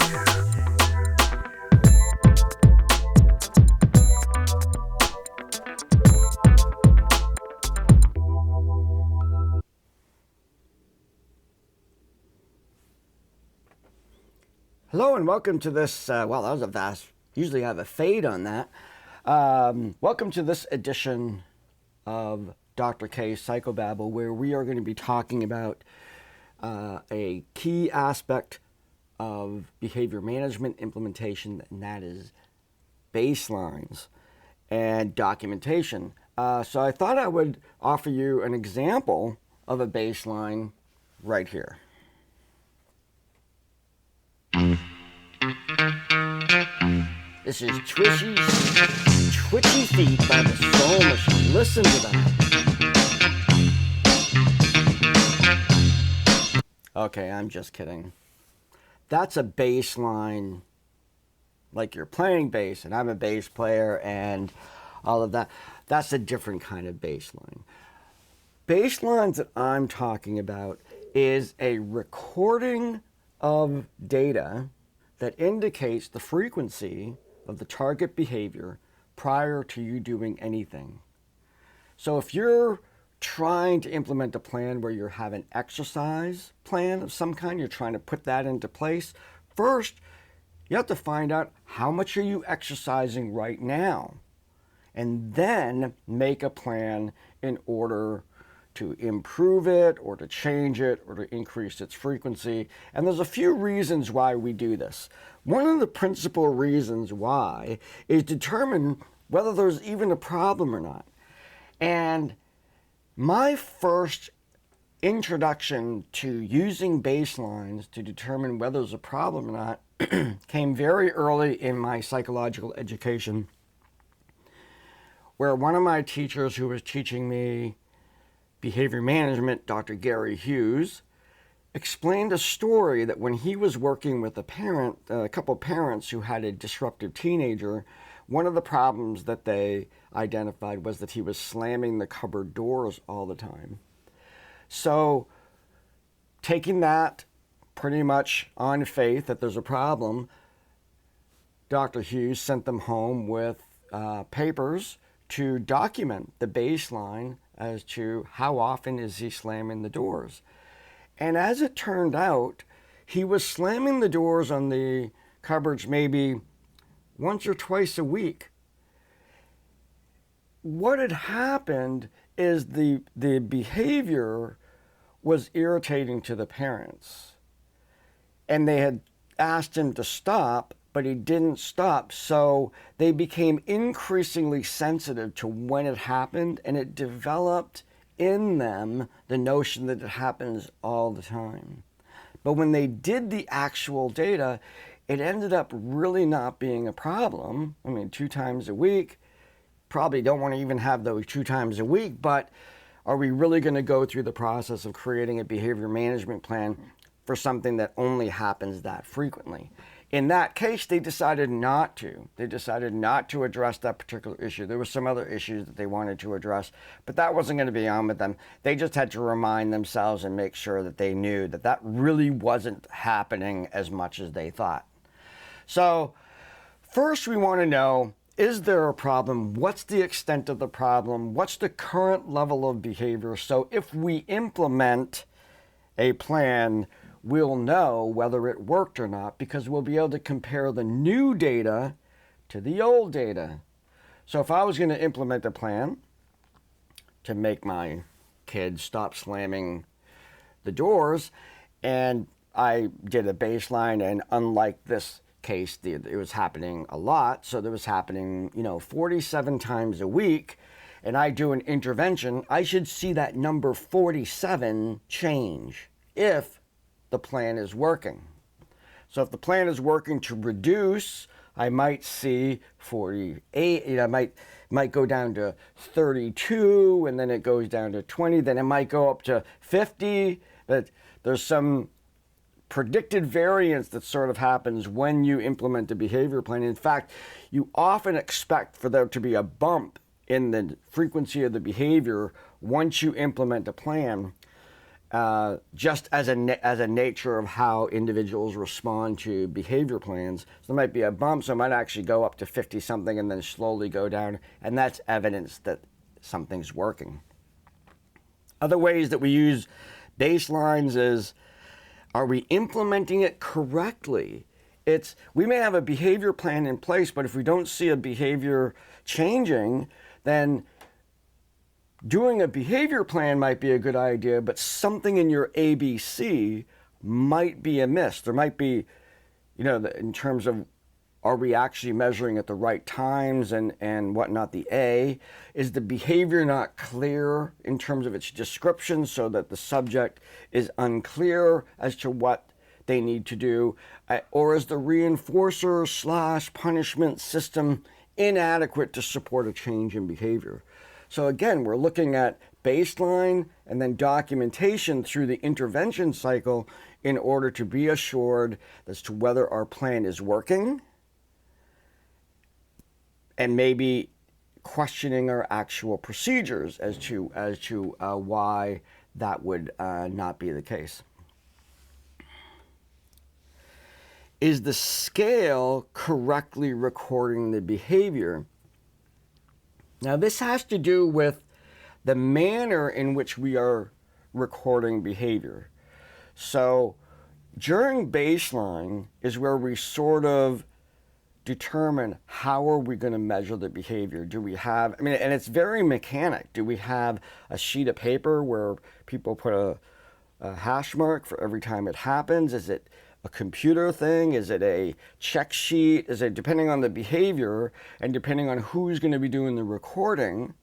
Hello and welcome to this, well, that was a vast, usually I have a fade on that. Welcome to this edition of Dr. K's Psychobabble, where we are going to be talking about a key aspect of behavior management implementation, and that is baselines and documentation. So I thought I would offer you an example of a baseline right here. This is Twitchy Feet by the Soul Machine. Listen to that. Okay, I'm just kidding. That's a baseline, like you're playing bass, and I'm a bass player, and all of that. That's a different kind of baseline. Baselines that I'm talking about is a recording of data that indicates the frequency of the target behavior prior to you doing anything. So if you're trying to implement a plan where you have an exercise plan of some kind, you're trying to put that into place, first you have to find out how much are you exercising right now, and then make a plan in order to improve it or to change it or to increase its frequency. And there's a few reasons why we do this. One of the principal reasons why is determine whether there's even a problem or not. And my first introduction to using baselines to determine whether there's a problem or not came very early in my psychological education, where one of my teachers who was teaching me behavior management, Dr. Gary Hughes, explained a story that when he was working with a couple of parents who had a disruptive teenager, one of the problems that they identified was that he was slamming the cupboard doors all the time. So taking that pretty much on faith that there's a problem, Dr. Hughes sent them home with papers to document the baseline as to how often is he slamming the doors. And as it turned out, he was slamming the doors on the cupboards maybe once or twice a week. What had happened is the behavior was irritating to the parents. And they had asked him to stop, but he didn't stop. So they became increasingly sensitive to when it happened, and it developed in them the notion that it happens all the time. But when they did the actual data, it ended up really not being a problem. I mean, 2 times a week, probably don't want to even have those 2 times a week, but are we really going to go through the process of creating a behavior management plan for something that only happens that frequently? In that case, they decided not to. They decided not to address that particular issue. There were some other issues that they wanted to address, but that wasn't going to be on with them. They just had to remind themselves and make sure that they knew that that really wasn't happening as much as they thought. So first we want to know, is there a problem? What's the extent of the problem? What's the current level of behavior? So if we implement a plan, we'll know whether it worked or not, because we'll be able to compare the new data to the old data. So if I was going to implement a plan to make my kids stop slamming the doors, and I did a baseline, and unlike this case, it was happening a lot, so it was happening 47 times a week, and I do an intervention, I should see that number 47 change if the plan is working. So if the plan is working to reduce, I might see 48, I might go down to 32, and then it goes down to 20, then it might go up to 50, but there's some predicted variance that sort of happens when you implement a behavior plan. In fact, you often expect for there to be a bump in the frequency of the behavior once you implement a plan. just as a nature of how individuals respond to behavior plans. So there might be a bump, so it might actually go up to 50 something and then slowly go down, and that's evidence that something's working. Other ways that we use baselines is, are we implementing it correctly? We may have a behavior plan in place, but if we don't see a behavior changing, then doing a behavior plan might be a good idea, but something in your ABC might be amiss. There might be, in terms of, are we actually measuring at the right times and whatnot? The A, is the behavior not clear in terms of its description so that the subject is unclear as to what they need to do? Or is the reinforcer / punishment system inadequate to support a change in behavior? So again, we're looking at baseline and then documentation through the intervention cycle in order to be assured as to whether our plan is working, and maybe questioning our actual procedures as to why that would not be the case. Is the scale correctly recording the behavior? Now, this has to do with the manner in which we are recording behavior. So during baseline is where we sort of determine how are we going to measure the behavior. Do we have, and it's very mechanic. Do we have a sheet of paper where people put a hash mark for every time it happens? Is it a computer thing? Is it a check sheet? Is it, depending on the behavior and depending on who's going to be doing the recording,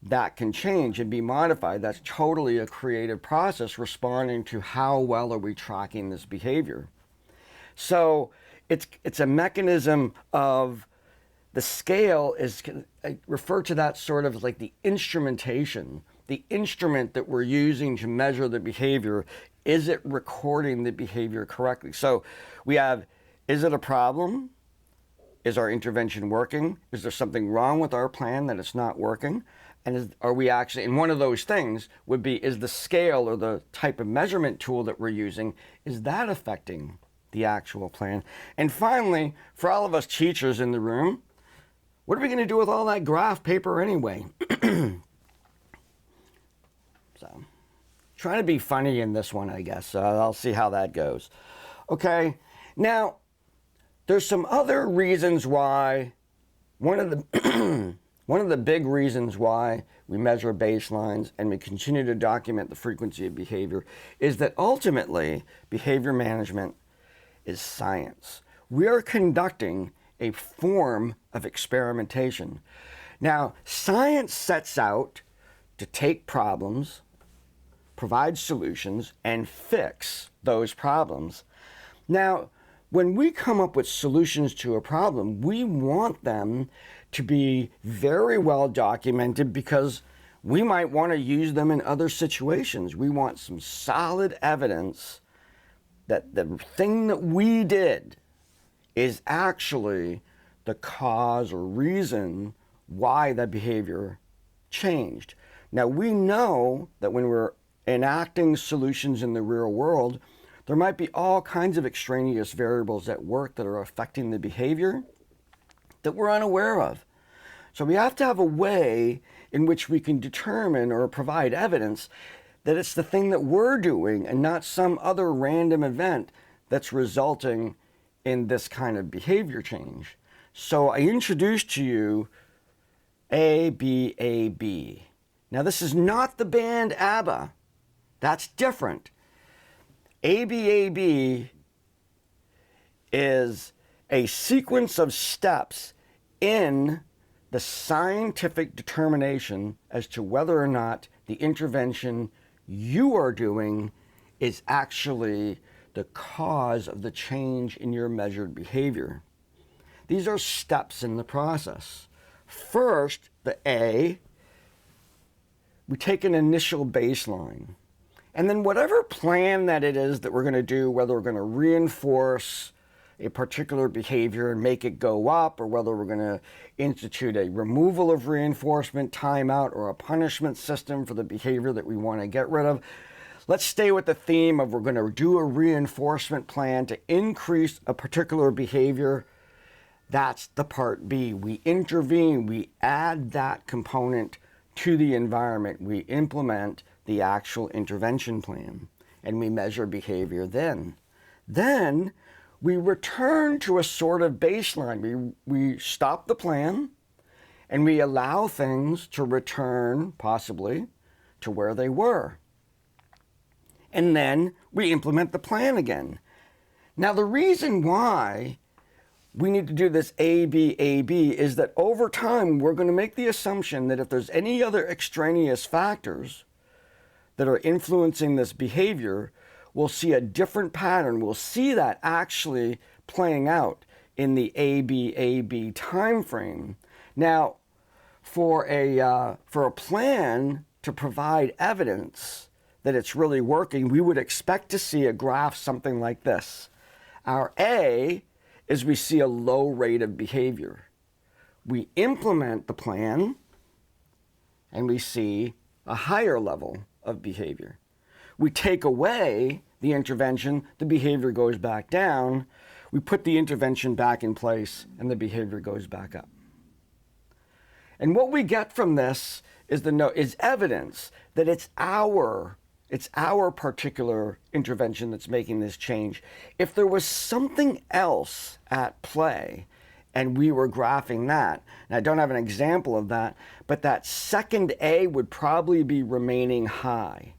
that can change and be modified. That's totally a creative process responding to how well are we tracking this behavior. So it's a mechanism of the scale is, I refer to that sort of like the instrumentation, the instrument that we're using to measure the behavior. Is it recording the behavior correctly? So we have, is it a problem? Is our intervention working? Is there something wrong with our plan that it's not working? And are we actually, and one of those things would be, is the scale or the type of measurement tool that we're using, is that affecting the actual plan? And finally, for all of us teachers in the room, what are we going to do with all that graph paper anyway? So, trying to be funny in this one, I guess. I'll see how that goes. Okay, now, there's some other reasons why, one of the big reasons why we measure baselines and we continue to document the frequency of behavior is that ultimately, behavior management is science. We are conducting a form of experimentation. Now, science sets out to take problems, provide solutions, and fix those problems. Now, when we come up with solutions to a problem, we want them to be very well documented because we might want to use them in other situations. We want some solid evidence that the thing that we did is actually the cause or reason why the behavior changed. Now, we know that when we're enacting solutions in the real world, there might be all kinds of extraneous variables at work that are affecting the behavior that we're unaware of. So we have to have a way in which we can determine or provide evidence that it's the thing that we're doing and not some other random event that's resulting in this kind of behavior change. So I introduced to you ABAB. Now, this is not the band ABBA. That's different. ABAB is a sequence of steps in the scientific determination as to whether or not the intervention you are doing is actually the cause of the change in your measured behavior. These are steps in the process. First, the A, we take an initial baseline. And then whatever plan that it is that we're going to do, whether we're going to reinforce a particular behavior and make it go up, or whether we're going to institute a removal of reinforcement, timeout, or a punishment system for the behavior that we want to get rid of. Let's stay with the theme of we're going to do a reinforcement plan to increase a particular behavior. That's the part B. We intervene, we add that component to the environment. We implement the actual intervention plan, and we measure behavior then. Then we return to a sort of baseline. We stop the plan, and we allow things to return, possibly, to where they were. And then we implement the plan again. Now, the reason why we need to do this A-B is that over time, we're going to make the assumption that if there's any other extraneous factors that are influencing this behavior, we'll see a different pattern. We'll see that actually playing out in the A-B time frame. Now, for a plan to provide evidence that it's really working, we would expect to see a graph something like this. Our A is we see a low rate of behavior. We implement the plan, and we see a higher level of behavior. We take away the intervention, the behavior goes back down. We put the intervention back in place, and the behavior goes back up. And what we get from this is evidence that it's our particular intervention that's making this change. If there was something else at play and we were graphing that, and I don't have an example of that, but that second A would probably be remaining high.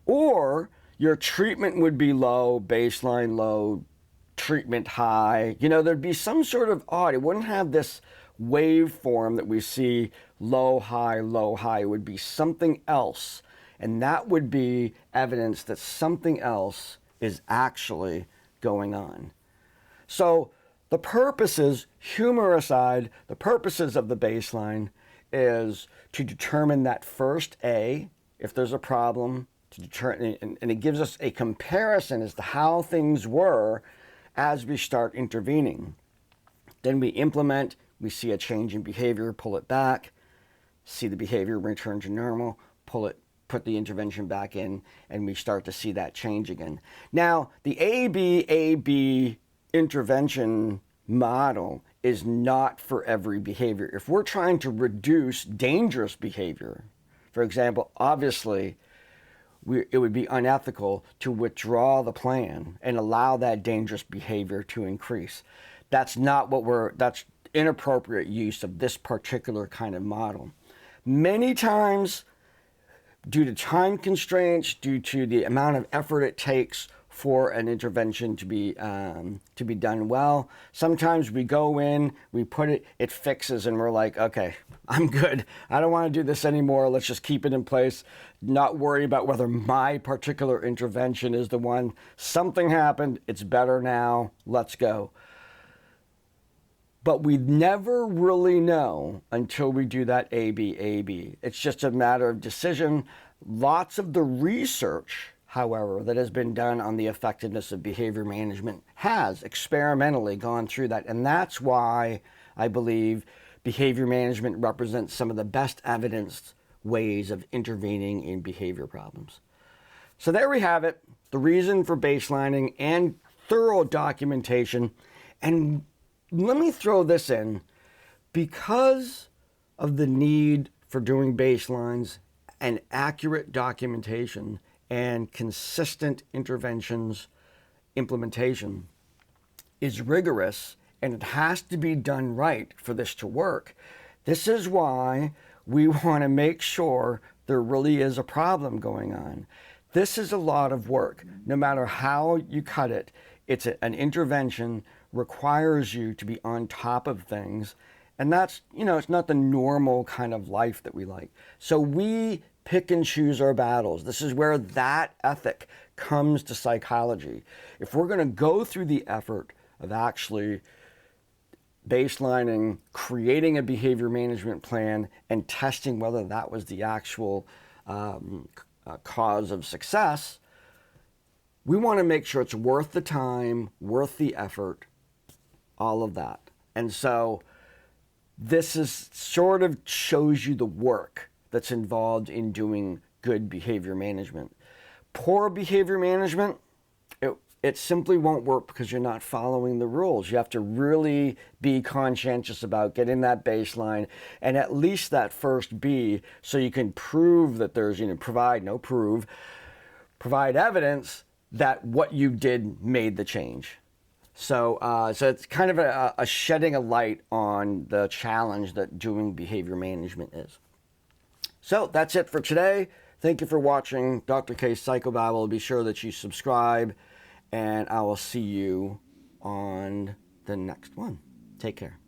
Or your treatment would be low, baseline low, treatment high. There'd be some sort of odd. It wouldn't have this waveform that we see low, high, low, high. It would be something else. And that would be evidence that something else is actually going on. So the purposes, humor aside, the purposes of the baseline is to determine that first A, if there's a problem, to determine, and it gives us a comparison as to how things were as we start intervening. Then we implement, we see a change in behavior, pull it back, see the behavior return to normal, put the intervention back in, and we start to see that change again. Now, the A-B intervention model is not for every behavior. If we're trying to reduce dangerous behavior, for example, obviously, it would be unethical to withdraw the plan and allow that dangerous behavior to increase. That's inappropriate use of this particular kind of model. Many times, due to time constraints, due to the amount of effort it takes for an intervention to be done well, sometimes we go in, we put it fixes, and we're like, okay, I'm good. I don't want to do this anymore. Let's just keep it in place, not worry about whether my particular intervention is the one. Something happened. It's better now. Let's go. But we never really know until we do that A-B. It's just a matter of decision. Lots of the research, however, that has been done on the effectiveness of behavior management has experimentally gone through that. And that's why I believe behavior management represents some of the best evidenced ways of intervening in behavior problems. So there we have it, the reason for baselining and thorough documentation. And let me throw this in. Because of the need for doing baselines and accurate documentation and consistent interventions, implementation is rigorous, and it has to be done right for this to work. This is why we want to make sure there really is a problem going on. This is a lot of work. No matter how you cut it, it's an intervention requires you to be on top of things. And that's, it's not the normal kind of life that we like. So we pick and choose our battles. This is where that ethic comes to psychology. If we're going to go through the effort of actually baselining, creating a behavior management plan, and testing whether that was the actual cause of success, we want to make sure it's worth the time, worth the effort, all of that. And so this is sort of shows you the work that's involved in doing good behavior management. Poor behavior management, it simply won't work because you're not following the rules. You have to really be conscientious about getting that baseline and at least that first B, so you can prove that there's, provide evidence that what you did made the change. So it's kind of a shedding a light on the challenge that doing behavior management is. So that's it for today. Thank you for watching Dr. K's Psychobabble. Be sure that you subscribe, and I will see you on the next one. Take care.